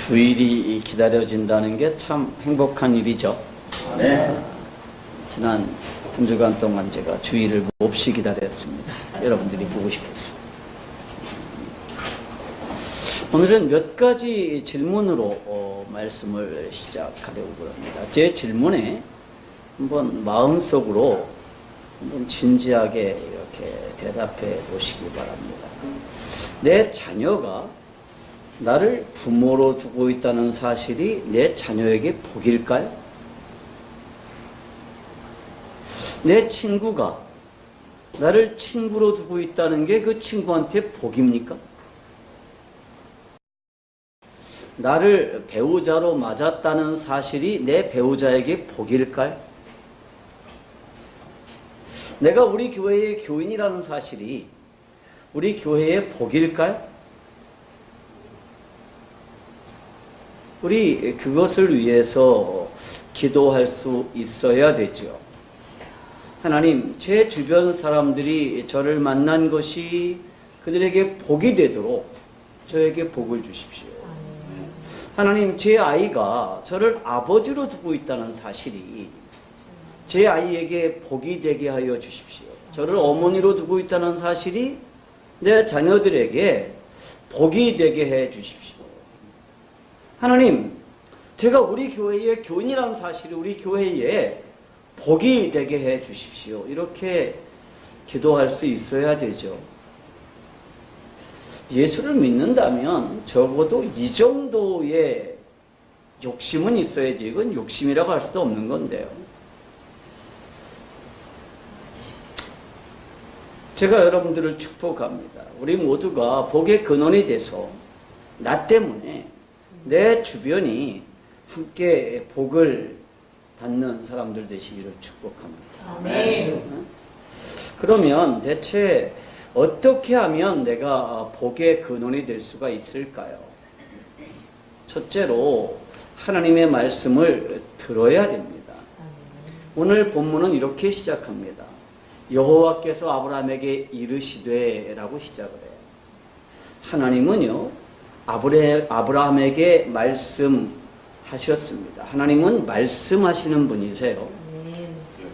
주일이 기다려진다는 게 참 행복한 일이죠. 네. 지난 한 주간 동안 제가 주일을 몹시 기다렸습니다. 여러분들이 보고 싶어서. 오늘은 몇 가지 질문으로 말씀을 시작하려고 합니다. 제 질문에 한번 마음속으로 한번 진지하게 이렇게 대답해 보시기 바랍니다. 내 자녀가 나를 부모로 두고 있다는 사실이 내 자녀에게 복일까요? 내 친구가 나를 친구로 두고 있다는 게 그 친구한테 복입니까? 나를 배우자로 맞았다는 사실이 내 배우자에게 복일까요? 내가 우리 교회의 교인이라는 사실이 우리 교회의 복일까요? 우리 그것을 위해서 기도할 수 있어야 되죠. 하나님, 제 주변 사람들이 저를 만난 것이 그들에게 복이 되도록 저에게 복을 주십시오. 하나님, 제 아이가 저를 아버지로 두고 있다는 사실이 제 아이에게 복이 되게 하여 주십시오. 저를 어머니로 두고 있다는 사실이 내 자녀들에게 복이 되게 해 주십시오. 하나님, 제가 우리 교회의 교인이라는 사실이 우리 교회에 복이 되게 해 주십시오. 이렇게 기도할 수 있어야 되죠. 예수를 믿는다면 적어도 이 정도의 욕심은 있어야지. 이건 욕심이라고 할 수도 없는 건데요. 제가 여러분들을 축복합니다. 우리 모두가 복의 근원이 돼서 나 때문에 내 주변이 함께 복을 받는 사람들 되시기를 축복합니다. 아멘. 그러면 대체 어떻게 하면 내가 복의 근원이 될 수가 있을까요? 첫째로 하나님의 말씀을 들어야 됩니다. 오늘 본문은 이렇게 시작합니다. 여호와께서 아브라함에게 이르시되 라고 시작을 해요. 하나님은요, 아브라함에게 말씀하셨습니다. 하나님은 말씀하시는 분이세요.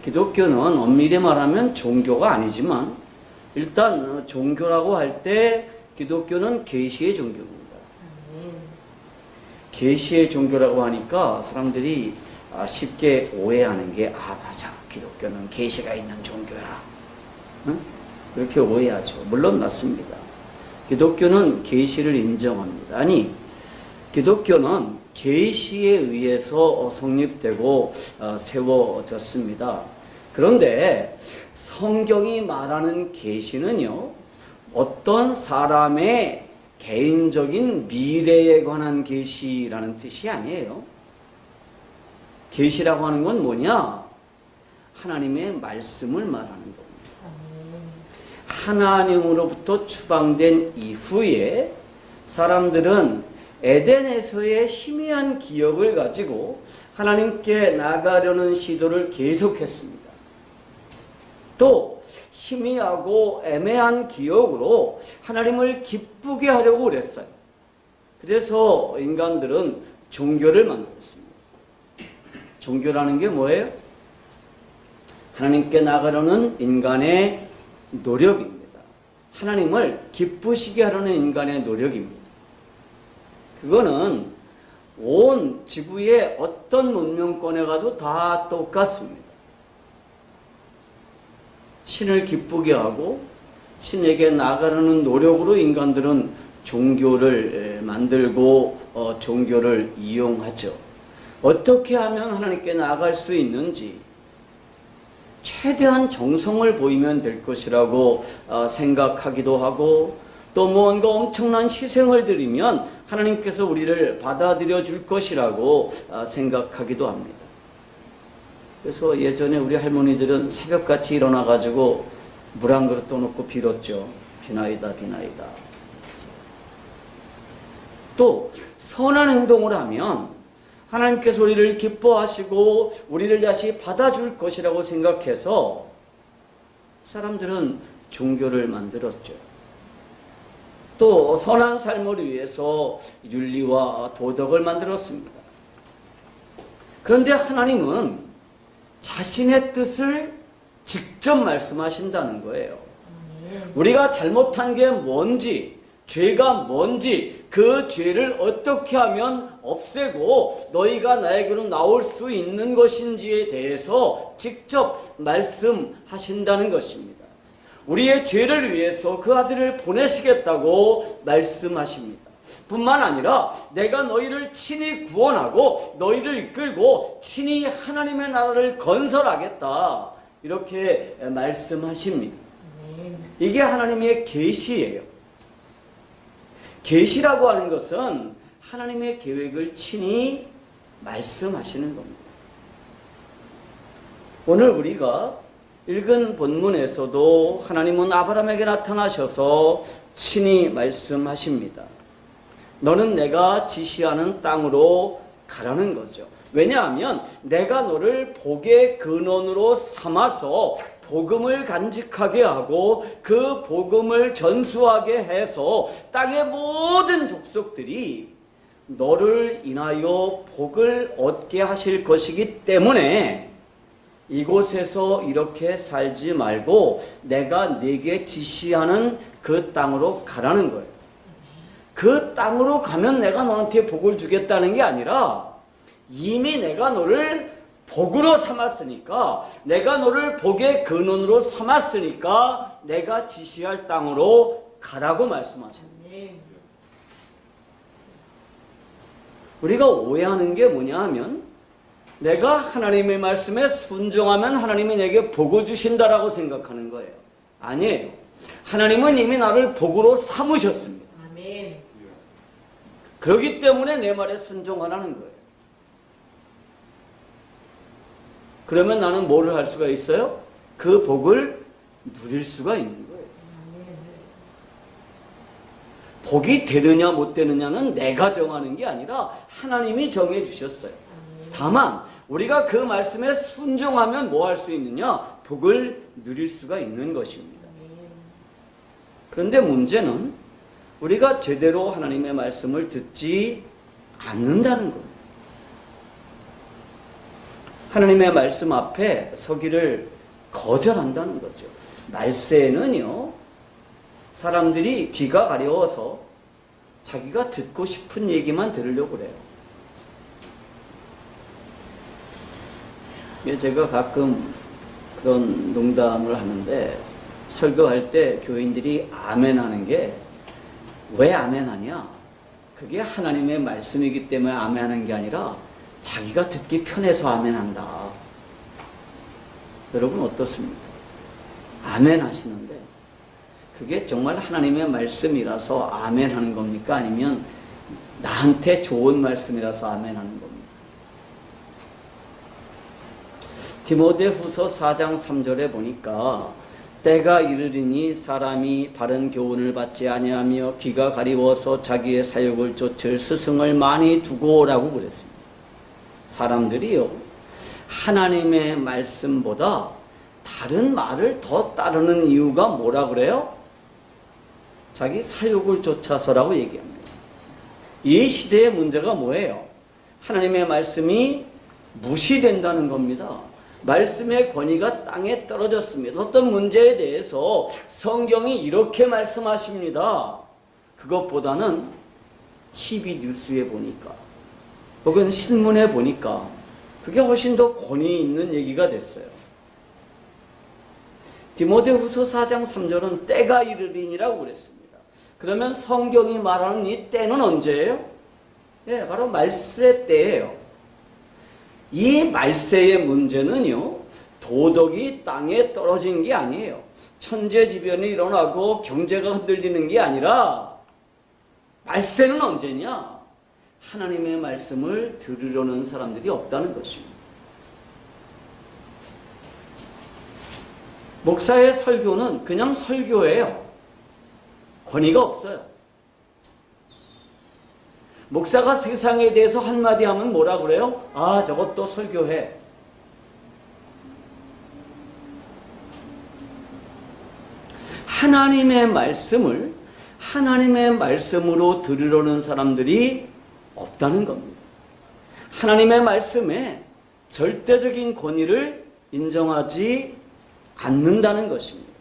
기독교는 엄밀히 말하면 종교가 아니지만 일단 종교라고 할 때 기독교는 계시의 종교입니다. 계시의 종교라고 하니까 사람들이 쉽게 오해하는 게 맞아, 기독교는 계시가 있는 종교야. 응? 그렇게 오해하죠. 물론 맞습니다. 기독교는 계시를 인정합니다. 아니, 기독교는 계시에 의해서 성립되고 세워졌습니다. 그런데 성경이 말하는 계시는요, 어떤 사람의 개인적인 미래에 관한 계시라는 뜻이 아니에요. 계시라고 하는 건 뭐냐? 하나님의 말씀을 말하는 겁니다. 하나님으로부터 추방된 이후에 사람들은 에덴에서의 희미한 기억을 가지고 하나님께 나가려는 시도를 계속했습니다. 또 희미하고 애매한 기억으로 하나님을 기쁘게 하려고 그랬어요. 그래서 인간들은 종교를 만들었습니다. 종교라는 게 뭐예요? 하나님께 나가려는 인간의 노력입니다. 하나님을 기쁘시게 하려는 인간의 노력입니다. 그거는 온 지구의 어떤 문명권에 가도 다 똑같습니다. 신을 기쁘게 하고 신에게 나가려는 노력으로 인간들은 종교를 만들고 종교를 이용하죠. 어떻게 하면 하나님께 나아갈 수 있는지 최대한 정성을 보이면 될 것이라고 생각하기도 하고, 또 무언가 엄청난 희생을 드리면 하나님께서 우리를 받아들여 줄 것이라고 생각하기도 합니다. 그래서 예전에 우리 할머니들은 새벽같이 일어나가지고 물 한 그릇 떠놓고 빌었죠. 비나이다, 비나이다. 또 선한 행동을 하면 하나님께서 우리를 기뻐하시고 우리를 다시 받아줄 것이라고 생각해서 사람들은 종교를 만들었죠. 또 선한 삶을 위해서 윤리와 도덕을 만들었습니다. 그런데 하나님은 자신의 뜻을 직접 말씀하신다는 거예요. 우리가 잘못한 게 뭔지, 죄가 뭔지, 그 죄를 어떻게 하면 없애고 너희가 나에게로 나올 수 있는 것인지에 대해서 직접 말씀하신다는 것입니다. 우리의 죄를 위해서 그 아들을 보내시겠다고 말씀하십니다. 뿐만 아니라 내가 너희를 친히 구원하고 너희를 이끌고 친히 하나님의 나라를 건설하겠다, 이렇게 말씀하십니다. 이게 하나님의 계시예요. 계시라고 하는 것은 하나님의 계획을 친히 말씀하시는 겁니다. 오늘 우리가 읽은 본문에서도 하나님은 아브라함에게 나타나셔서 친히 말씀하십니다. 너는 내가 지시하는 땅으로 가라는 거죠. 왜냐하면 내가 너를 복의 근원으로 삼아서 복음을 간직하게 하고 그 복음을 전수하게 해서 땅의 모든 족속들이 너를 인하여 복을 얻게 하실 것이기 때문에 이곳에서 이렇게 살지 말고 내가 네게 지시하는 그 땅으로 가라는 거예요. 그 땅으로 가면 내가 너한테 복을 주겠다는 게 아니라 이미 내가 너를 복으로 삼았으니까, 내가 너를 복의 근원으로 삼았으니까 내가 지시할 땅으로 가라고 말씀하십니다. 우리가 오해하는 게 뭐냐 하면 내가 하나님의 말씀에 순종하면 하나님이 내게 복을 주신다라고 생각하는 거예요. 아니에요. 하나님은 이미 나를 복으로 삼으셨습니다. 아멘. 그렇기 때문에 내 말에 순종하라는 거예요. 그러면 나는 뭐를 할 수가 있어요? 그 복을 누릴 수가 있는 거예요. 복이 되느냐 못 되느냐는 내가 정하는 게 아니라 하나님이 정해 주셨어요. 다만 우리가 그 말씀에 순종하면 뭐 할 수 있느냐? 복을 누릴 수가 있는 것입니다. 그런데 문제는 우리가 제대로 하나님의 말씀을 듣지 않는다는 겁니다. 하나님의 말씀 앞에 서기를 거절한다는 거죠. 말세에는요, 사람들이 귀가 가려워서 자기가 듣고 싶은 얘기만 들으려고 그래요. 제가 가끔 그런 농담을 하는데, 설교할 때 교인들이 아멘 하는 게 왜 아멘 하냐? 그게 하나님의 말씀이기 때문에 아멘 하는 게 아니라 자기가 듣기 편해서 아멘 한다. 여러분 어떻습니까? 아멘 하시는데 그게 정말 하나님의 말씀이라서 아멘 하는 겁니까? 아니면 나한테 좋은 말씀이라서 아멘 하는 겁니까? 디모데후서 4장 3절에 보니까 때가 이르리니 사람이 바른 교훈을 받지 아니하며 귀가 가리워서 자기의 사욕을 쫓을 스승을 많이 두고라고 그랬습니다. 사람들이요, 하나님의 말씀보다 다른 말을 더 따르는 이유가 뭐라 그래요? 자기 사욕을 쫓아서라고 얘기합니다. 이 시대의 문제가 뭐예요? 하나님의 말씀이 무시된다는 겁니다. 말씀의 권위가 땅에 떨어졌습니다. 어떤 문제에 대해서 성경이 이렇게 말씀하십니다. 그것보다는 TV 뉴스에 보니까 혹은 신문에 보니까 그게 훨씬 더 권위 있는 얘기가 됐어요. 디모데후서 4장 3절은 때가 이르리니라고 그랬습니다. 그러면 성경이 말하는 이 때는 언제예요? 네, 바로 말세 때예요. 이 말세의 문제는요, 도덕이 땅에 떨어진 게 아니에요. 천재지변이 일어나고 경제가 흔들리는 게 아니라 말세는 언제냐? 하나님의 말씀을 들으려는 사람들이 없다는 것입니다. 목사의 설교는 그냥 설교예요. 권위가 없어요. 목사가 세상에 대해서 한마디 하면 뭐라 그래요? 아, 저것도 설교해. 하나님의 말씀을 하나님의 말씀으로 들으려는 사람들이 없다는 겁니다. 하나님의 말씀에 절대적인 권위를 인정하지 않는다는 것입니다.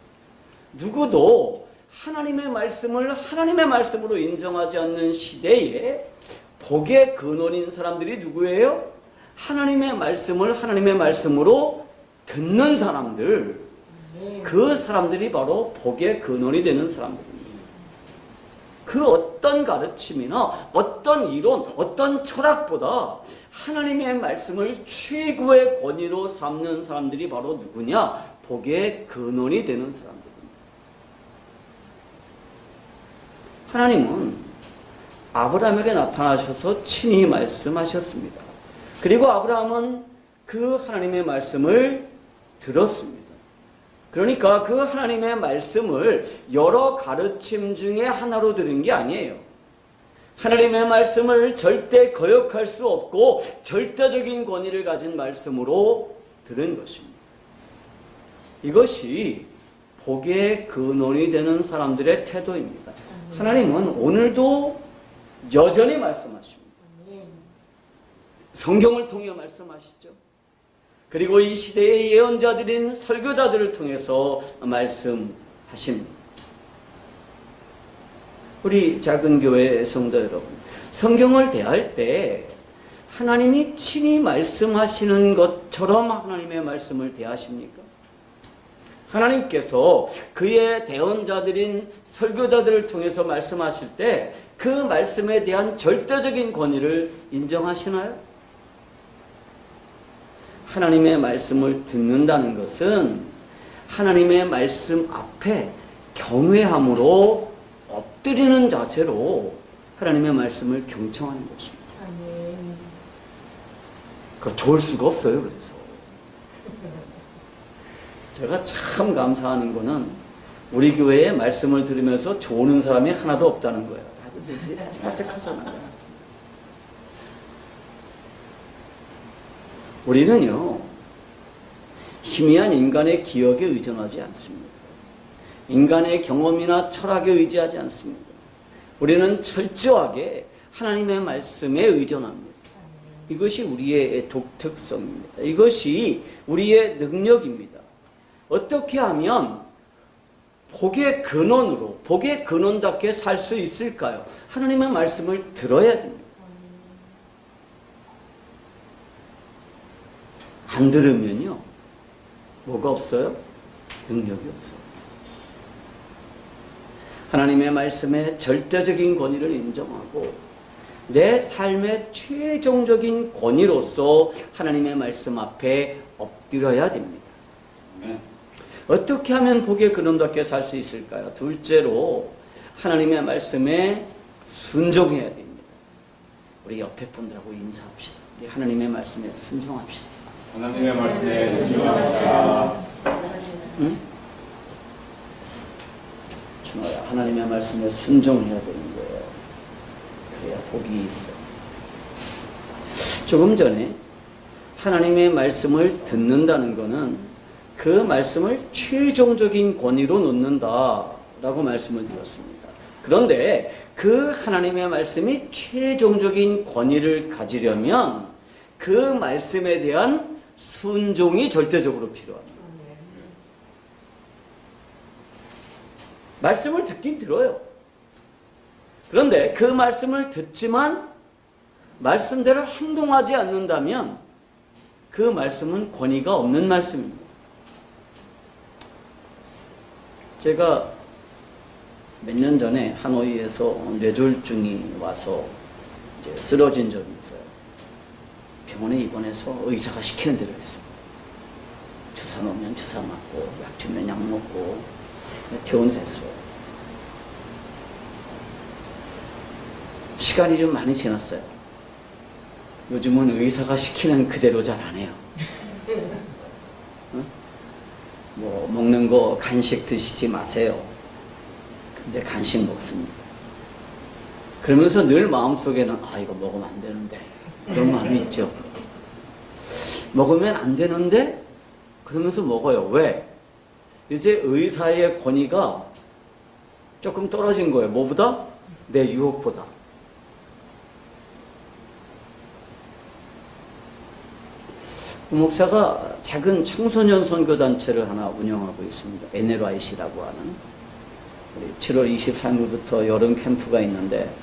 누구도 하나님의 말씀을 하나님의 말씀으로 인정하지 않는 시대에 복의 근원인 사람들이 누구예요? 하나님의 말씀을 하나님의 말씀으로 듣는 사람들, 그 사람들이 바로 복의 근원이 되는 사람들입니다. 그 어떤 가르침이나 어떤 이론, 어떤 철학보다 하나님의 말씀을 최고의 권위로 삼는 사람들이 바로 누구냐? 복의 근원이 되는 사람들입니다. 하나님은 아브라함에게 나타나셔서 친히 말씀하셨습니다. 그리고 아브라함은 그 하나님의 말씀을 들었습니다. 그러니까 그 하나님의 말씀을 여러 가르침 중에 하나로 들은 게 아니에요. 하나님의 말씀을 절대 거역할 수 없고 절대적인 권위를 가진 말씀으로 들은 것입니다. 이것이 복의 근원이 되는 사람들의 태도입니다. 하나님은 오늘도 여전히 말씀하십니다. 성경을 통해 말씀하시죠. 그리고 이 시대의 예언자들인 설교자들을 통해서 말씀하십니다. 우리 작은 교회 성도 여러분, 성경을 대할 때 하나님이 친히 말씀하시는 것처럼 하나님의 말씀을 대하십니까? 하나님께서 그의 대언자들인 설교자들을 통해서 말씀하실 때 그 말씀에 대한 절대적인 권위를 인정하시나요? 하나님의 말씀을 듣는다는 것은 하나님의 말씀 앞에 경외함으로 엎드리는 자세로 하나님의 말씀을 경청하는 것입니다. 그거 좋을 수가 없어요. 그래서 제가 참 감사하는 거는 우리 교회에 말씀을 들으면서 좋은 사람이 하나도 없다는 거예요. 다들 바짝하잖아요. 우리는요, 희미한 인간의 기억에 의존하지 않습니다. 인간의 경험이나 철학에 의지하지 않습니다. 우리는 철저하게 하나님의 말씀에 의존합니다. 이것이 우리의 독특성입니다. 이것이 우리의 능력입니다. 어떻게 하면 복의 근원으로, 복의 근원답게 살 수 있을까요? 하나님의 말씀을 들어야 됩니다. 안 들으면요, 뭐가 없어요? 능력이 없어요. 하나님의 말씀에 절대적인 권위를 인정하고 내 삶의 최종적인 권위로서 하나님의 말씀 앞에 엎드려야 됩니다. 어떻게 하면 복의 근원답게 살 수 있을까요? 둘째로 하나님의 말씀에 순종해야 됩니다. 우리 옆에 분들하고 인사합시다. 우리 하나님의 말씀에 순종합시다. 하나님의 말씀에 순종합시다. 응? 준호야, 하나님의 말씀에 순종해야 되는 거예요. 그래야 복이 있어요. 조금 전에 하나님의 말씀을 듣는다는 것은 그 말씀을 최종적인 권위로 놓는다라고 말씀을 드렸습니다. 그런데 그 하나님의 말씀이 최종적인 권위를 가지려면 그 말씀에 대한 순종이 절대적으로 필요합니다. 말씀을 듣긴 들어요. 그런데 그 말씀을 듣지만 말씀대로 행동하지 않는다면 그 말씀은 권위가 없는 말씀입니다. 제가 몇 년 전에 하노이에서 뇌졸중이 와서 이제 쓰러진 적이 있어요. 병원에 입원해서 의사가 시키는 대로 했어요. 주사 놓으면 주사 맞고 약 주면 약 먹고 퇴원됐어요. 시간이 좀 많이 지났어요. 요즘은 의사가 시키는 그대로 잘 안 해요. 뭐 먹는 거 간식 드시지 마세요. 근데 간식 먹습니다. 그러면서 늘 마음속에는 이거 먹으면 안 되는데 그런 마음이 있죠. 먹으면 안 되는데 그러면서 먹어요. 왜? 이제 의사의 권위가 조금 떨어진 거예요. 뭐보다? 내 유혹보다. 목사가 작은 청소년 선교단체를 하나 운영하고 있습니다. NLIC라고 하는. 7월 23일부터 여름 캠프가 있는데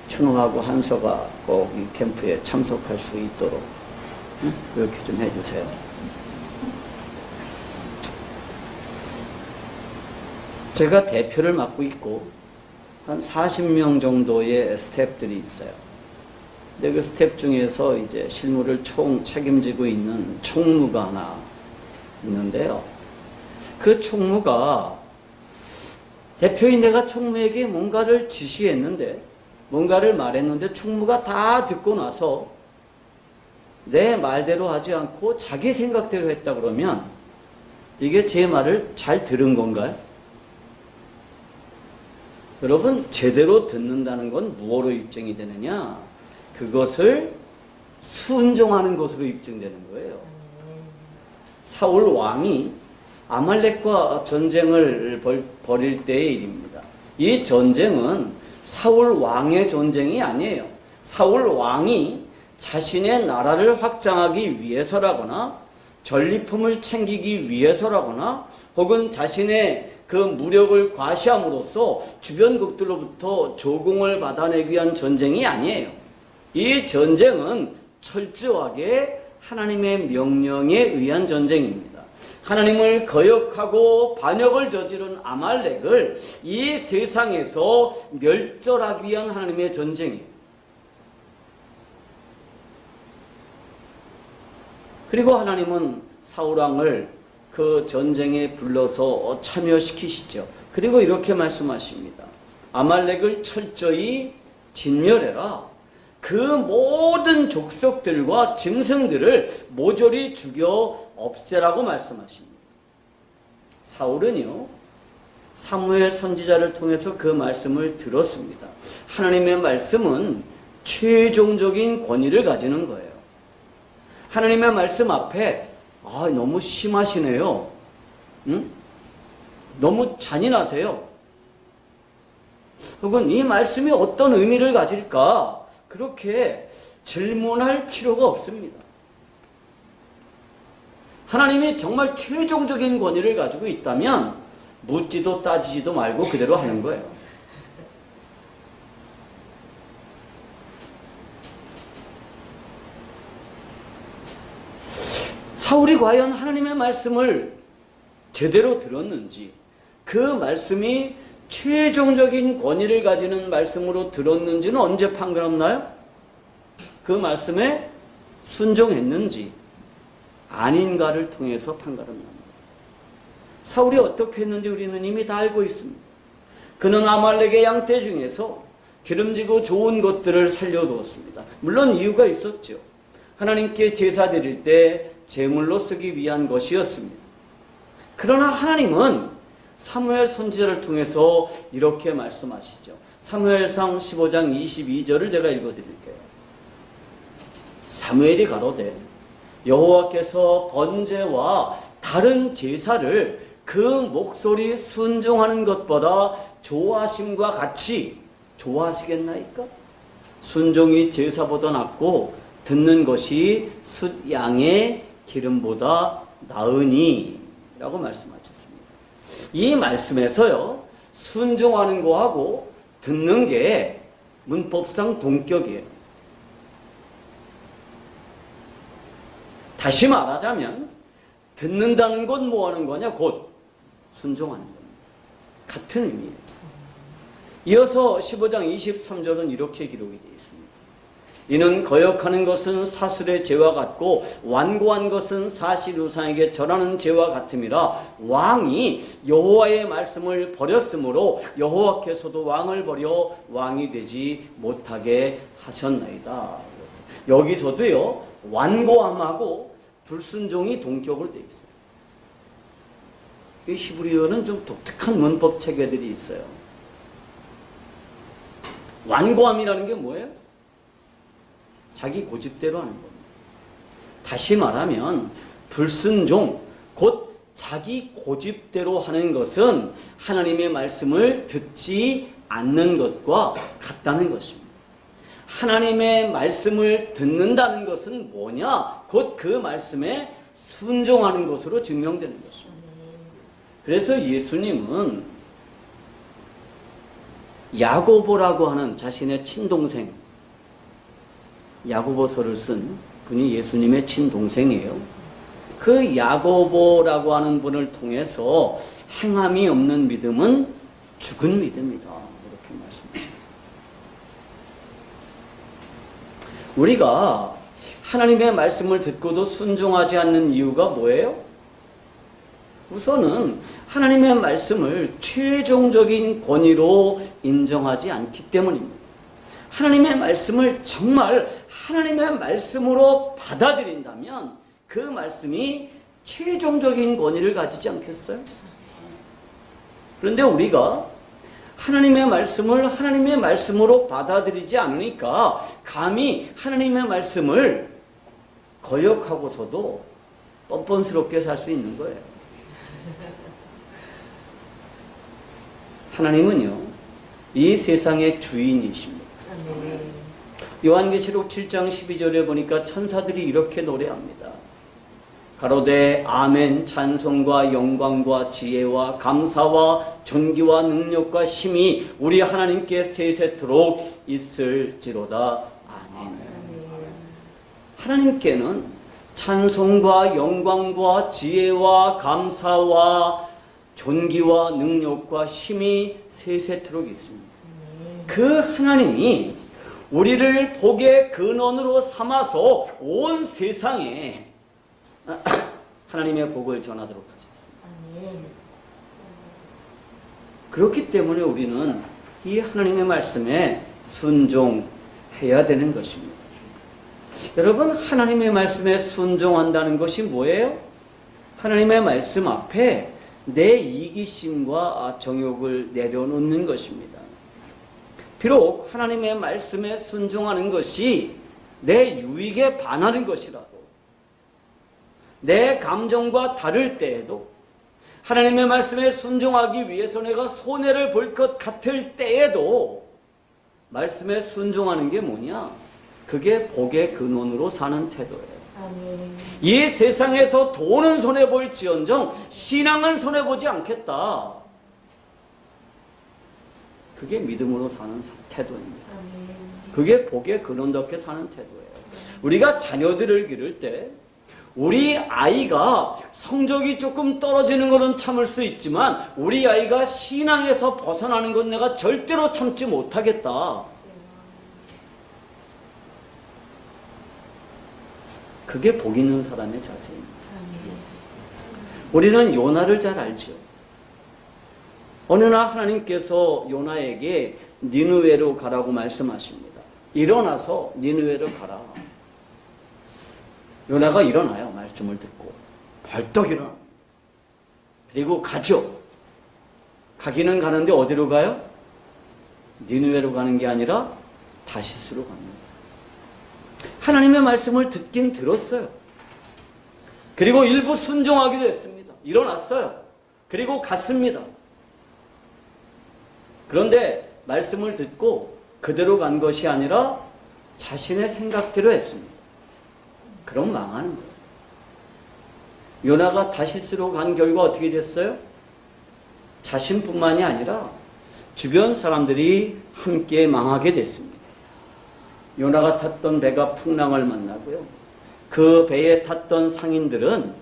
춘우하고 한서가 꼭 이 캠프에 참석할 수 있도록 그렇게 좀 해주세요. 제가 대표를 맡고 있고 한 40명 정도의 스태프들이 있어요. 근데 그 스태프 중에서 이제 실무를 총 책임지고 있는 총무가 하나 있는데요. 그 총무가 대표인 내가 총무에게 뭔가를 지시했는데, 뭔가를 말했는데 총무가 다 듣고 나서 내 말대로 하지 않고 자기 생각대로 했다 그러면 이게 제 말을 잘 들은 건가요? 여러분, 제대로 듣는다는 건 무엇으로 입증이 되느냐? 그것을 순종하는 것으로 입증되는 거예요. 사울 왕이 아말렉과 전쟁을 벌일 때의 일입니다. 이 전쟁은 사울 왕의 전쟁이 아니에요. 사울 왕이 자신의 나라를 확장하기 위해서라거나 전리품을 챙기기 위해서라거나 혹은 자신의 그 무력을 과시함으로써 주변국들로부터 조공을 받아내기 위한 전쟁이 아니에요. 이 전쟁은 철저하게 하나님의 명령에 의한 전쟁입니다. 하나님을 거역하고 반역을 저지른 아말렉을 이 세상에서 멸절하기 위한 하나님의 전쟁이에요. 그리고 하나님은 사울왕을 그 전쟁에 불러서 참여시키시죠. 그리고 이렇게 말씀하십니다. 아말렉을 철저히 진멸해라. 그 모든 족속들과 짐승들을 모조리 죽여 없애라고 말씀하십니다. 사울은요, 사무엘 선지자를 통해서 그 말씀을 들었습니다. 하나님의 말씀은 최종적인 권위를 가지는 거예요. 하나님의 말씀 앞에 너무 심하시네요. 응? 너무 잔인하세요. 혹은 이 말씀이 어떤 의미를 가질까? 그렇게 질문할 필요가 없습니다. 하나님이 정말 최종적인 권위를 가지고 있다면 묻지도 따지지도 말고 그대로 하는 거예요. 사울이 과연 하나님의 말씀을 제대로 들었는지, 그 말씀이 최종적인 권위를 가지는 말씀으로 들었는지는 언제 판가름나요? 그 말씀에 순종했는지 아닌가를 통해서 판가름납니다. 사울이 어떻게 했는지 우리는 이미 다 알고 있습니다. 그는 아말렉의 양떼 중에서 기름지고 좋은 것들을 살려두었습니다. 물론 이유가 있었죠. 하나님께 제사 드릴 때 제물로 쓰기 위한 것이었습니다. 그러나 하나님은 사무엘 선지자를 통해서 이렇게 말씀하시죠. 사무엘상 15장 22절을 제가 읽어드릴게요. 사무엘이 가로되 여호와께서 번제와 다른 제사를 그 목소리 순종하는 것보다 좋아하심과 같이 좋아하시겠나이까? 순종이 제사보다 낫고 듣는 것이 숫 양의 기름보다 나으니 라고 말씀하셨습니다. 이 말씀에서요, 순종하는 거하고 듣는 게 문법상 동격이에요. 다시 말하자면 듣는다는 건 뭐 하는 거냐? 곧 순종하는 겁니다. 같은 의미예요. 이어서 15장 23절은 이렇게 기록이 되어 있습니다. 이는 거역하는 것은 사술의 죄와 같고 완고한 것은 사실우상에게 절하는 죄와 같음이라. 왕이 여호와의 말씀을 버렸으므로 여호와께서도 왕을 버려 왕이 되지 못하게 하셨나이다. 여기서도요, 완고함하고 불순종이 동격으로 되어 있어요. 이 히브리어는 좀 독특한 문법 체계들이 있어요. 완고함이라는 게 뭐예요? 자기 고집대로 하는 겁니다. 다시 말하면 불순종, 곧 자기 고집대로 하는 것은 하나님의 말씀을 듣지 않는 것과 같다는 것입니다. 하나님의 말씀을 듣는다는 것은 뭐냐? 곧 그 말씀에 순종하는 것으로 증명되는 것입니다. 그래서 예수님은 야고보라고 하는 자신의 친동생, 야고보서를 쓴 분이 예수님의 친동생이에요. 그 야고보라고 하는 분을 통해서 행함이 없는 믿음은 죽은 믿음이다. 이렇게 말씀하셨어요. 우리가 하나님의 말씀을 듣고도 순종하지 않는 이유가 뭐예요? 우선은 하나님의 말씀을 최종적인 권위로 인정하지 않기 때문입니다. 하나님의 말씀을 정말 하나님의 말씀으로 받아들인다면 그 말씀이 최종적인 권위를 가지지 않겠어요? 그런데 우리가 하나님의 말씀을 하나님의 말씀으로 받아들이지 않으니까 감히 하나님의 말씀을 거역하고서도 뻔뻔스럽게 살 수 있는 거예요. 하나님은요, 이 세상의 주인이십니다. 요한계시록 7장 12절에 보니까 천사들이 이렇게 노래합니다. 가로되 아멘. 찬송과 영광과 지혜와 감사와 존귀와 능력과 힘이 우리 하나님께 세세토록 있을지로다. 아멘. 하나님께는 찬송과 영광과 지혜와 감사와 존귀와 능력과 힘이 세세토록 있습니다. 그 하나님이 우리를 복의 근원으로 삼아서 온 세상에 하나님의 복을 전하도록 하셨습니다. 그렇기 때문에 우리는 이 하나님의 말씀에 순종해야 되는 것입니다. 여러분, 하나님의 말씀에 순종한다는 것이 뭐예요? 하나님의 말씀 앞에 내 이기심과 정욕을 내려놓는 것입니다. 비록 하나님의 말씀에 순종하는 것이 내 유익에 반하는 것이라도, 내 감정과 다를 때에도, 하나님의 말씀에 순종하기 위해서 내가 손해를 볼 것 같을 때에도 말씀에 순종하는 게 뭐냐? 그게 복의 근원으로 사는 태도예요. 이 세상에서 돈은 손해볼지언정 신앙은 손해보지 않겠다. 그게 믿음으로 사는 태도입니다. 그게 복의 근원답게 사는 태도예요. 우리가 자녀들을 기를 때 우리 아이가 성적이 조금 떨어지는 것은 참을 수 있지만 우리 아이가 신앙에서 벗어나는 건 내가 절대로 참지 못하겠다. 그게 복 있는 사람의 자세입니다. 우리는 요나를 잘 알죠. 어느 날 하나님께서 요나에게 니느웨로 가라고 말씀하십니다. 일어나서 니느웨로 가라. 요나가 일어나요. 말씀을 듣고 벌떡 일어나. 그리고 가죠. 가기는 가는데 어디로 가요? 니느웨로 가는 게 아니라 다시스로 갑니다. 하나님의 말씀을 듣긴 들었어요. 그리고 일부 순종하기도 했습니다. 일어났어요. 그리고 갔습니다. 그런데 말씀을 듣고 그대로 간 것이 아니라 자신의 생각대로 했습니다. 그럼 망하는 거예요. 요나가 다시스로 간 결과 어떻게 됐어요? 자신뿐만이 아니라 주변 사람들이 함께 망하게 됐습니다. 요나가 탔던 배가 풍랑을 만나고요. 그 배에 탔던 상인들은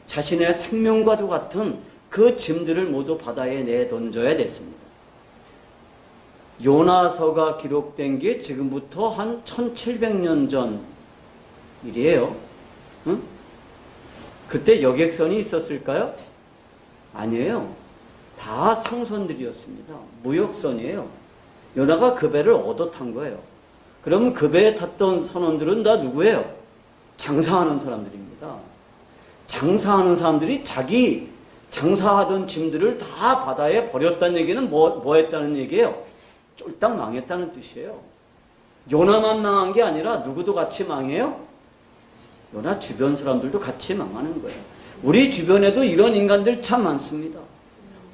자신의 생명과도 같은 그 짐들을 모두 바다에 내던져야 됐습니다. 요나서가 기록된 게 지금부터 한 1700년 전 일이에요. 응? 그때 여객선이 있었을까요? 아니에요. 다 상선들이었습니다. 무역선이에요. 요나가 그 배를 얻어 탄 거예요. 그러면 그 배에 탔던 선원들은 다 누구예요? 장사하는 사람들입니다. 장사하는 사람들이 자기 장사하던 짐들을 다 바다에 버렸다는 얘기는 뭐 했다는 얘기예요? 쫄딱 망했다는 뜻이에요. 요나만 망한 게 아니라 누구도 같이 망해요? 요나 주변 사람들도 같이 망하는 거예요. 우리 주변에도 이런 인간들 참 많습니다.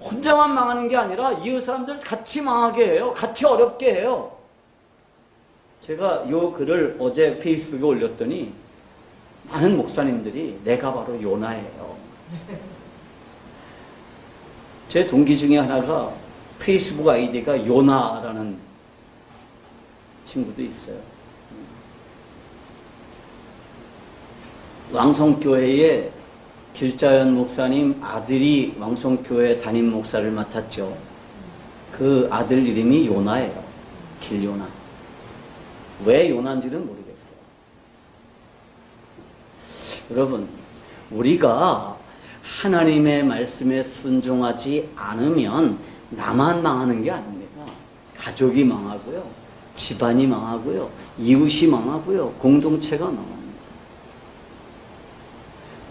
혼자만 망하는 게 아니라 이웃 사람들 같이 망하게 해요. 같이 어렵게 해요. 제가 요 글을 어제 페이스북에 올렸더니 많은 목사님들이 내가 바로 요나예요. 제 동기 중에 하나가 페이스북 아이디가 요나라는 친구도 있어요. 왕성교회에 길자연 목사님 아들이 왕성교회 담임 목사를 맡았죠. 그 아들 이름이 요나예요. 길요나. 왜 요나인지는 모르겠어요. 여러분, 우리가 하나님의 말씀에 순종하지 않으면 나만 망하는 게 아닙니다. 가족이 망하고요. 집안이 망하고요. 이웃이 망하고요. 공동체가 망합니다.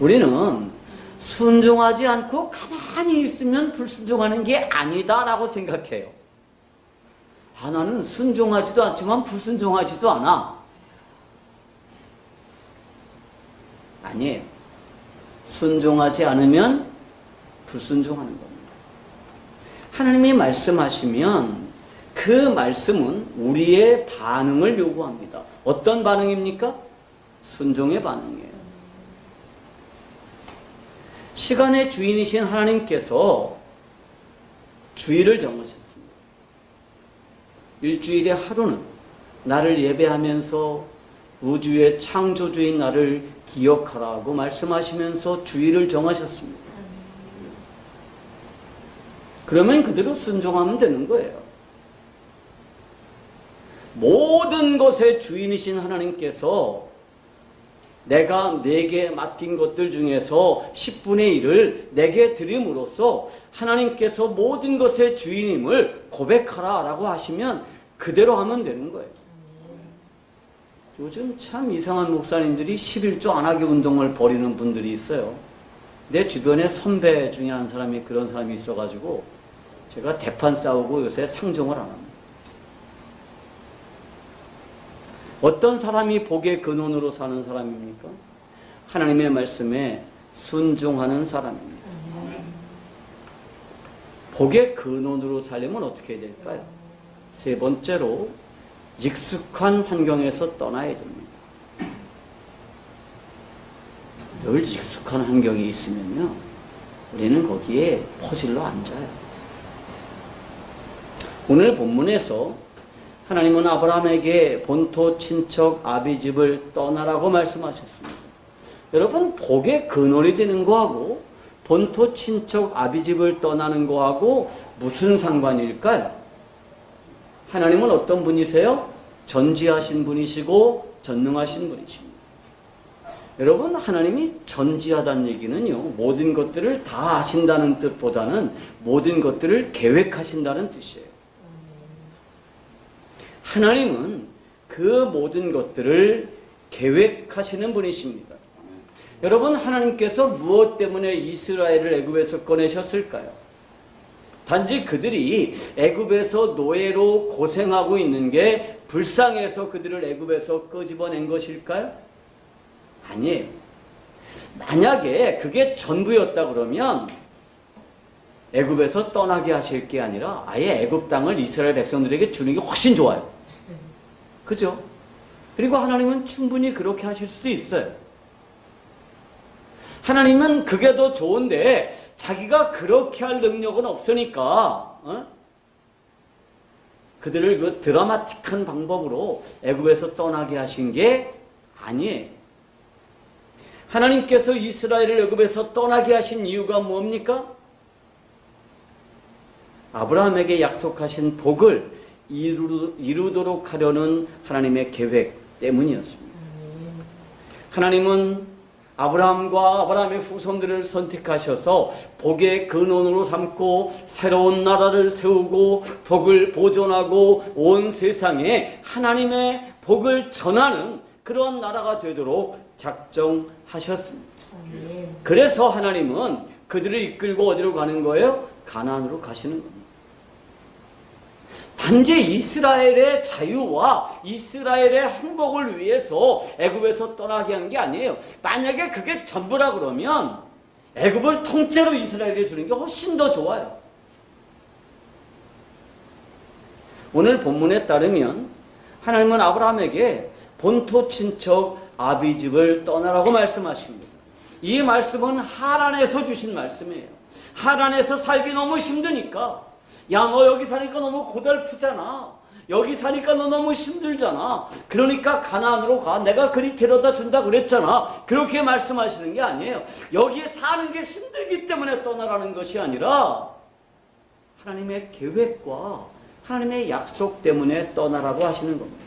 우리는 순종하지 않고 가만히 있으면 불순종하는 게 아니다라고 생각해요. 나는 순종하지도 않지만 불순종하지도 않아. 아니에요. 순종하지 않으면 불순종하는 겁니다. 하나님이 말씀하시면 그 말씀은 우리의 반응을 요구합니다. 어떤 반응입니까? 순종의 반응이에요. 시간의 주인이신 하나님께서 주일을 정하셨습니다. 일주일의 하루는 나를 예배하면서 우주의 창조주인 나를 기억하라고 말씀하시면서 주일을 정하셨습니다. 그러면 그대로 순종하면 되는 거예요. 모든 것의 주인이신 하나님께서 내가 내게 맡긴 것들 중에서 10분의 1을 내게 드림으로써 하나님께서 모든 것의 주인임을 고백하라 라고 하시면 그대로 하면 되는 거예요. 요즘 참 이상한 목사님들이 11조 안 하기 운동을 벌이는 분들이 있어요. 내 주변에 선배 중에 한 사람이 그런 사람이 있어가지고 제가 대판 싸우고 요새 상종을 안 합니다. 어떤 사람이 복의 근원으로 사는 사람입니까? 하나님의 말씀에 순종하는 사람입니다. 복의 근원으로 살려면 어떻게 해야 될까요? 세 번째로 익숙한 환경에서 떠나야 됩니다. 늘 익숙한 환경이 있으면요, 우리는 거기에 퍼질러 앉아요. 오늘 본문에서 하나님은 아브라함에게 본토 친척 아비집을 떠나라고 말씀하셨습니다. 여러분, 복의 근원이 되는 거하고 본토 친척 아비집을 떠나는 거하고 무슨 상관일까요? 하나님은 어떤 분이세요? 전지하신 분이시고 전능하신 분이십니다. 여러분, 하나님이 전지하다는 얘기는요, 모든 것들을 다 아신다는 뜻보다는 모든 것들을 계획하신다는 뜻이에요. 하나님은 그 모든 것들을 계획하시는 분이십니다. 여러분, 하나님께서 무엇 때문에 이스라엘을 애굽에서 꺼내셨을까요? 단지 그들이 애굽에서 노예로 고생하고 있는 게 불쌍해서 그들을 애굽에서 끄집어낸 것일까요? 아니에요. 만약에 그게 전부였다 그러면 애굽에서 떠나게 하실 게 아니라 아예 애굽 땅을 이스라엘 백성들에게 주는 게 훨씬 좋아요. 그죠? 그리고 하나님은 충분히 그렇게 하실 수도 있어요. 하나님은 그게 더 좋은데 자기가 그렇게 할 능력은 없으니까 그들을 그 드라마틱한 방법으로 애굽에서 떠나게 하신 게 아니에요. 하나님께서 이스라엘을 애굽에서 떠나게 하신 이유가 뭡니까? 아브라함에게 약속하신 복을 이루도록 하려는 하나님의 계획 때문이었습니다. 하나님은 아브라함과 아브라함의 후손들을 선택하셔서 복의 근원으로 삼고 새로운 나라를 세우고 복을 보존하고 온 세상에 하나님의 복을 전하는 그런 나라가 되도록 작정하셨습니다. 그래서 하나님은 그들을 이끌고 어디로 가는 거예요? 가나안으로 가시는 겁니다. 단지 이스라엘의 자유와 이스라엘의 행복을 위해서 애굽에서 떠나게 한 게 아니에요. 만약에 그게 전부라 그러면 애굽을 통째로 이스라엘에 주는 게 훨씬 더 좋아요. 오늘 본문에 따르면 하나님은 아브라함에게 본토 친척 아비집을 떠나라고 말씀하십니다. 이 말씀은 하란에서 주신 말씀이에요. 하란에서 살기 너무 힘드니까, 야, 너 여기 사니까 너무 고달프잖아. 여기 사니까 너 너무 힘들잖아. 그러니까 가나안으로 가. 내가 그리 데려다 준다 그랬잖아. 그렇게 말씀하시는 게 아니에요. 여기에 사는 게 힘들기 때문에 떠나라는 것이 아니라 하나님의 계획과 하나님의 약속 때문에 떠나라고 하시는 겁니다.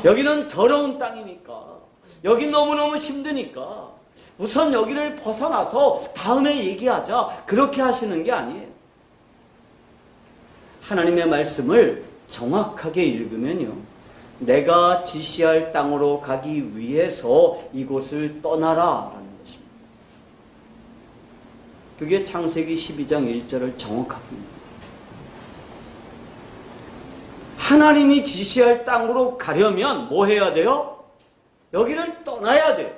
여기는 더러운 땅이니까, 여기 너무너무 힘드니까 우선 여기를 벗어나서 다음에 얘기하자, 그렇게 하시는 게 아니에요. 하나님의 말씀을 정확하게 읽으면요, 내가 지시할 땅으로 가기 위해서 이곳을 떠나라 라는 것입니다. 그게 창세기 12장 1절을 정확하게 읽습니다. 하나님이 지시할 땅으로 가려면 뭐 해야 돼요? 여기를 떠나야 돼요.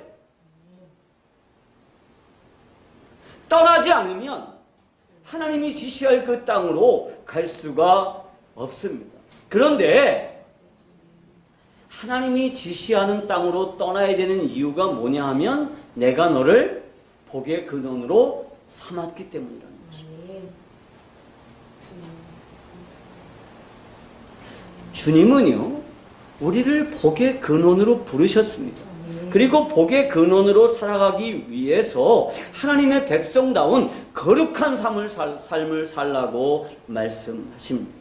떠나지 않으면 하나님이 지시할 그 땅으로 갈 수가 없습니다. 그런데 하나님이 지시하는 땅으로 떠나야 되는 이유가 뭐냐 하면 내가 너를 복의 근원으로 삼았기 때문이라는 것입니다. 주님은요, 우리를 복의 근원으로 부르셨습니다. 그리고 복의 근원으로 살아가기 위해서 하나님의 백성다운 거룩한 삶을 살라고 말씀하십니다.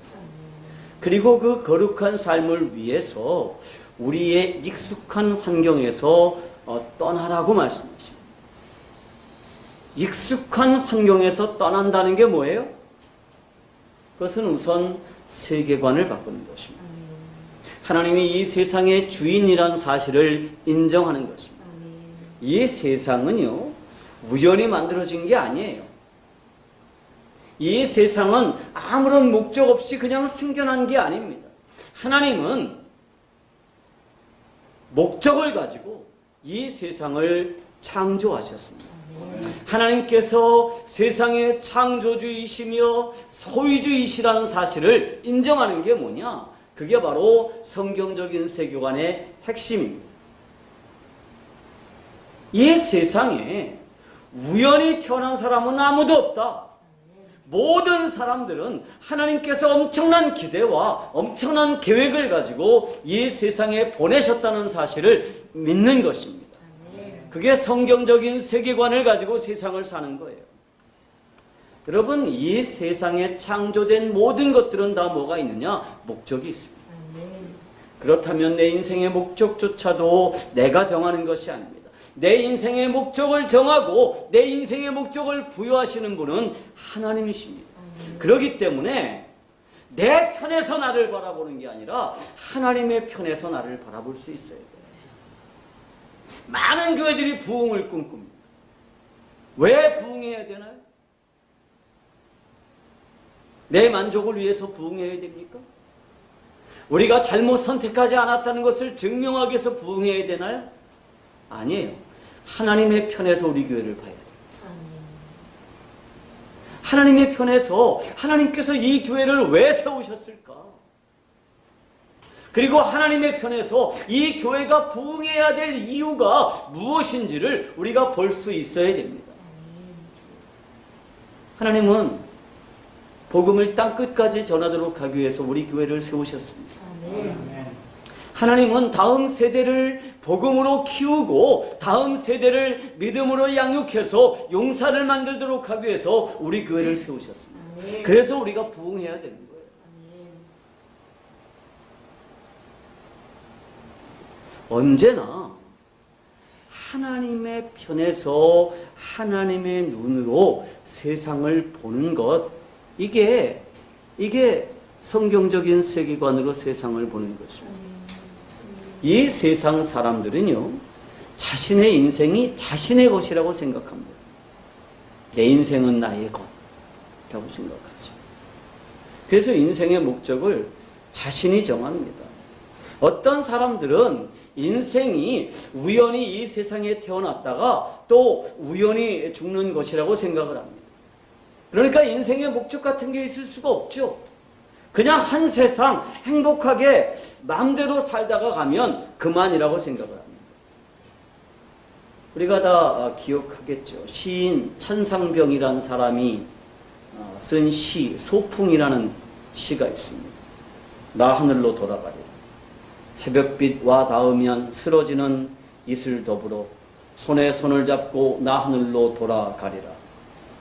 그리고 그 거룩한 삶을 위해서 우리의 익숙한 환경에서 떠나라고 말씀하십니다. 익숙한 환경에서 떠난다는 게 뭐예요? 그것은 우선 세계관을 바꾸는 것입니다. 하나님이 이 세상의 주인이라는 사실을 인정하는 것입니다. 이 세상은요, 우연히 만들어진 게 아니에요. 이 세상은 아무런 목적 없이 그냥 생겨난 게 아닙니다. 하나님은 목적을 가지고 이 세상을 창조하셨습니다. 하나님께서 세상의 창조주이시며 소유주이시라는 사실을 인정하는 게 뭐냐? 그게 바로 성경적인 세계관의 핵심입니다. 이 세상에 우연히 태어난 사람은 아무도 없다. 모든 사람들은 하나님께서 엄청난 기대와 엄청난 계획을 가지고 이 세상에 보내셨다는 사실을 믿는 것입니다. 그게 성경적인 세계관을 가지고 세상을 사는 거예요. 여러분, 이 세상에 창조된 모든 것들은 다 뭐가 있느냐? 목적이 있습니다. 그렇다면 내 인생의 목적조차도 내가 정하는 것이 아닙니다. 내 인생의 목적을 정하고 내 인생의 목적을 부여하시는 분은 하나님이십니다. 그렇기 때문에 내 편에서 나를 바라보는 게 아니라 하나님의 편에서 나를 바라볼 수 있어야 돼요. 많은 교회들이 부흥을 꿈꿉니다. 왜 부흥해야 되나요? 내 만족을 위해서 부흥해야 됩니까? 우리가 잘못 선택하지 않았다는 것을 증명하기 위해서 부흥해야 되나요? 아니에요. 하나님의 편에서 우리 교회를 봐야 돼요. 하나님의 편에서 하나님께서 이 교회를 왜 세우셨을까? 그리고 하나님의 편에서 이 교회가 부흥해야 될 이유가 무엇인지를 우리가 볼 수 있어야 됩니다. 하나님은 복음을 땅끝까지 전하도록 하기 위해서 우리 교회를 세우셨습니다. 하나님은 다음 세대를 복음으로 키우고 다음 세대를 믿음으로 양육해서 용사를 만들도록 하기 위해서 우리 교회를 세우셨습니다. 그래서 우리가 부흥해야 되는 거예요. 언제나 하나님의 편에서 하나님의 눈으로 세상을 보는 것, 이게 성경적인 세계관으로 세상을 보는 것입니다. 이 세상 사람들은요, 자신의 인생이 자신의 것이라고 생각합니다. 내 인생은 나의 것이라고 생각하죠. 그래서 인생의 목적을 자신이 정합니다. 어떤 사람들은 인생이 우연히 이 세상에 태어났다가 또 우연히 죽는 것이라고 생각을 합니다. 그러니까 인생의 목적 같은 게 있을 수가 없죠. 그냥 한 세상 행복하게 마음대로 살다가 가면 그만이라고 생각을 합니다. 우리가 다 기억하겠죠. 시인 천상병이라는 사람이 쓴 시, 소풍이라는 시가 있습니다. 나 하늘로 돌아가리라. 새벽빛 와 닿으면 쓰러지는 이슬 더불어 손에 손을 잡고 나 하늘로 돌아가리라.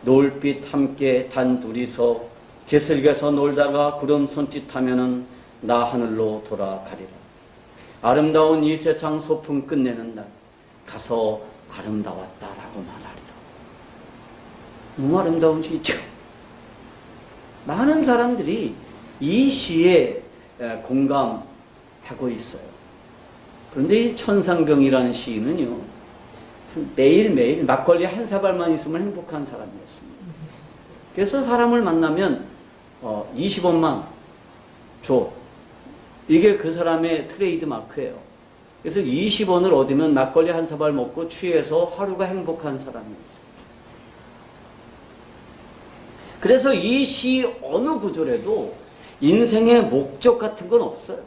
노을빛 함께 단 둘이서 개슬개서 놀다가 구름 손짓하면은 나 하늘로 돌아가리라. 아름다운 이 세상 소풍 끝내는 날 가서 아름다웠다라고 말하리라. 너무 아름다운 시죠. 많은 사람들이 이 시에 공감하고 있어요. 그런데 이 천상병이라는 시인은요, 매일매일 막걸리 한 사발만 있으면 행복한 사람이었습니다. 그래서 사람을 만나면 20원만 줘. 이게 그 사람의 트레이드 마크예요. 그래서 20원을 얻으면 막걸리 한 사발 먹고 취해서 하루가 행복한 사람이었어요. 그래서 이 시 어느 구절에도 인생의 목적 같은 건 없어요.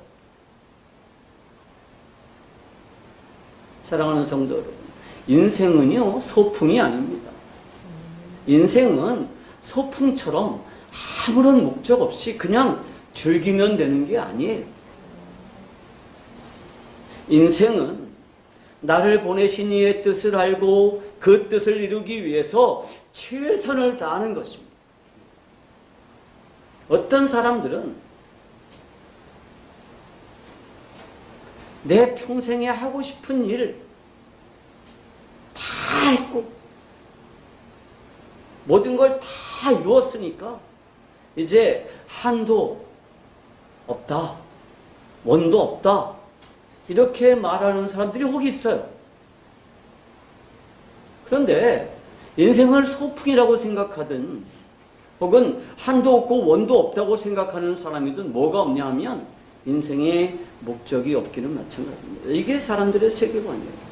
사랑하는 성도 여러분, 인생은요 소풍이 아닙니다. 인생은 소풍처럼 아무런 목적 없이 그냥 즐기면 되는 게 아니에요. 인생은 나를 보내신 이의 뜻을 알고 그 뜻을 이루기 위해서 최선을 다하는 것입니다. 어떤 사람들은 내 평생에 하고 싶은 일 다 했고 모든 걸 다 이루었으니까 이제 한도 없다, 원도 없다 이렇게 말하는 사람들이 혹 있어요. 그런데 인생을 소풍이라고 생각하든 혹은 한도 없고 원도 없다고 생각하는 사람이든 뭐가 없냐 하면 인생의 목적이 없기는 마찬가지입니다. 이게 사람들의 세계관이에요.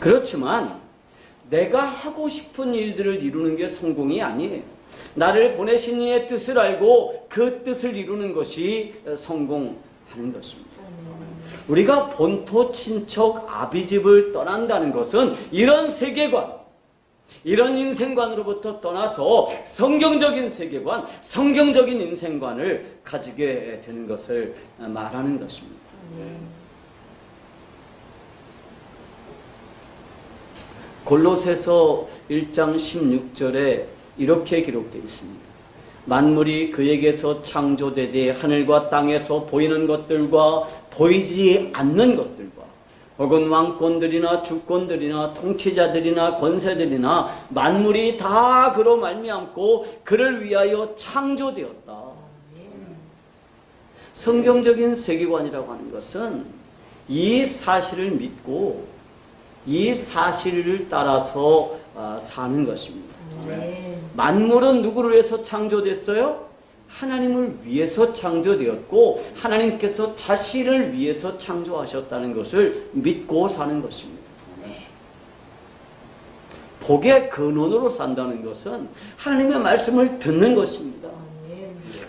그렇지만 내가 하고 싶은 일들을 이루는 게 성공이 아니에요. 나를 보내신 이의 뜻을 알고 그 뜻을 이루는 것이 성공하는 것입니다. 우리가 본토 친척 아비집을 떠난다는 것은 이런 세계관, 이런 인생관으로부터 떠나서 성경적인 세계관, 성경적인 인생관을 가지게 되는 것을 말하는 것입니다. 골로새서 1장 16절에 이렇게 기록되어 있습니다. 만물이 그에게서 창조되되 하늘과 땅에서 보이는 것들과 보이지 않는 것들과 혹은 왕권들이나 주권들이나 통치자들이나 권세들이나 만물이 다 그로 말미암고 그를 위하여 창조되었다. 성경적인 세계관이라고 하는 것은 이 사실을 믿고 이 사실을 따라서 사는 것입니다. 만물은 누구를 위해서 창조됐어요? 하나님을 위해서 창조되었고 하나님께서 자신을 위해서 창조하셨다는 것을 믿고 사는 것입니다. 복의 근원으로 산다는 것은 하나님의 말씀을 듣는 것입니다.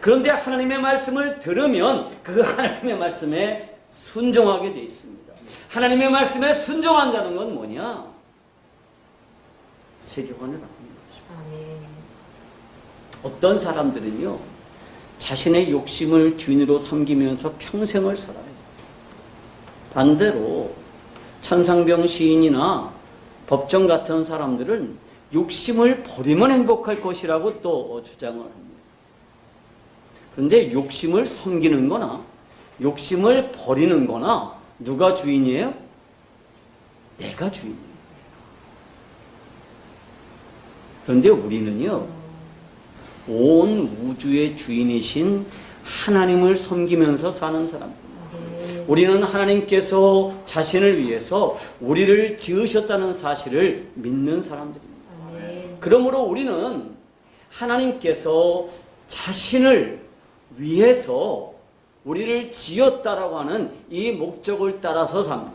그런데 하나님의 말씀을 들으면 그 하나님의 말씀에 순종하게 되어 있습니다. 하나님의 말씀에 순종한다는 건 뭐냐? 세계관을 바꾸는 거죠. 어떤 사람들은요, 자신의 욕심을 주인으로 섬기면서 평생을 살아요. 반대로 천상병 시인이나 법정 같은 사람들은 욕심을 버리면 행복할 것이라고 또 주장을 합니다. 그런데 욕심을 섬기는 거나 욕심을 버리는 거나 누가 주인이에요? 내가 주인이에요. 그런데 우리는요, 온 우주의 주인이신 하나님을 섬기면서 사는 사람입니다. 우리는 하나님께서 자신을 위해서 우리를 지으셨다는 사실을 믿는 사람들입니다. 그러므로 우리는 하나님께서 자신을 위해서 우리를 지었다라고 하는 이 목적을 따라서 삽니다.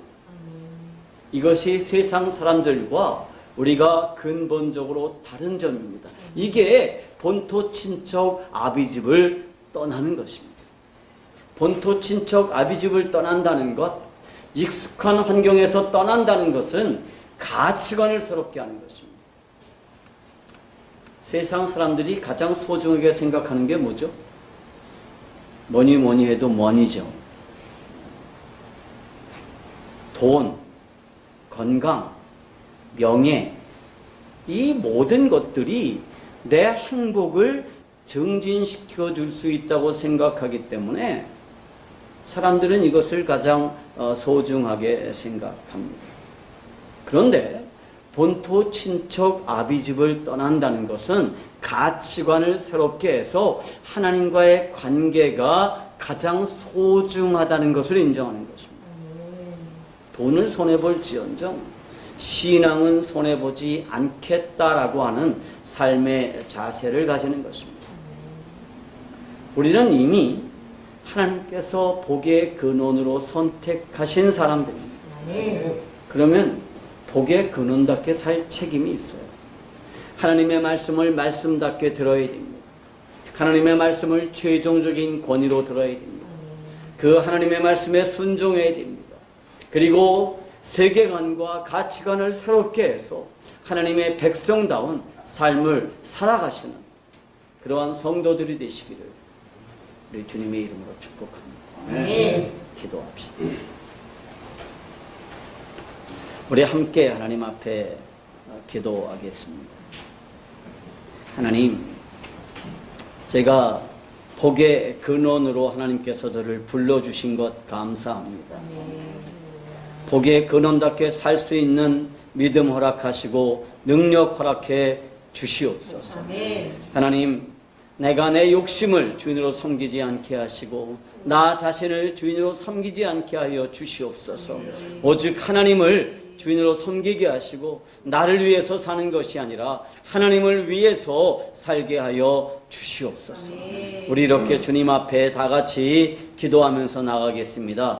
이것이 세상 사람들과 우리가 근본적으로 다른 점입니다. 이게 본토 친척 아비집을 떠나는 것입니다. 본토 친척 아비집을 떠난다는 것, 익숙한 환경에서 떠난다는 것은 가치관을 새롭게 하는 것입니다. 세상 사람들이 가장 소중하게 생각하는 게 뭐죠? 뭐니 해도 money죠. 돈, 건강, 명예, 이 모든 것들이 내 행복을 증진시켜 줄 수 있다고 생각하기 때문에 사람들은 이것을 가장 소중하게 생각합니다. 그런데 본토 친척 아비집을 떠난다는 것은 가치관을 새롭게 해서 하나님과의 관계가 가장 소중하다는 것을 인정하는 것입니다. 돈을 손해볼지언정 신앙은 손해보지 않겠다라고 하는 삶의 자세를 가지는 것입니다. 우리는 이미 하나님께서 복의 근원으로 선택하신 사람들입니다. 그러면 복의 근원답게 살 책임이 있어요. 하나님의 말씀을 말씀답게 들어야 됩니다. 하나님의 말씀을 최종적인 권위로 들어야 됩니다. 그 하나님의 말씀에 순종해야 됩니다. 그리고 세계관과 가치관을 새롭게 해서 하나님의 백성다운 삶을 살아가시는 그러한 성도들이 되시기를 우리 주님의 이름으로 축복합니다. 네. 기도합시다. 우리 함께 하나님 앞에 기도하겠습니다. 하나님, 제가 복의 근원으로 하나님께서 저를 불러주신 것 감사합니다. 복의 근원답게 살 수 있는 믿음 허락하시고 능력 허락해 주시옵소서. 하나님, 내가 내 욕심을 주인으로 섬기지 않게 하시고 나 자신을 주인으로 섬기지 않게 하여 주시옵소서. 오직 하나님을 주인으로 섬기게 하시고 나를 위해서 사는 것이 아니라 하나님을 위해서 살게 하여 주시옵소서. 우리 이렇게 주님 앞에 다 같이 기도하면서 나가겠습니다.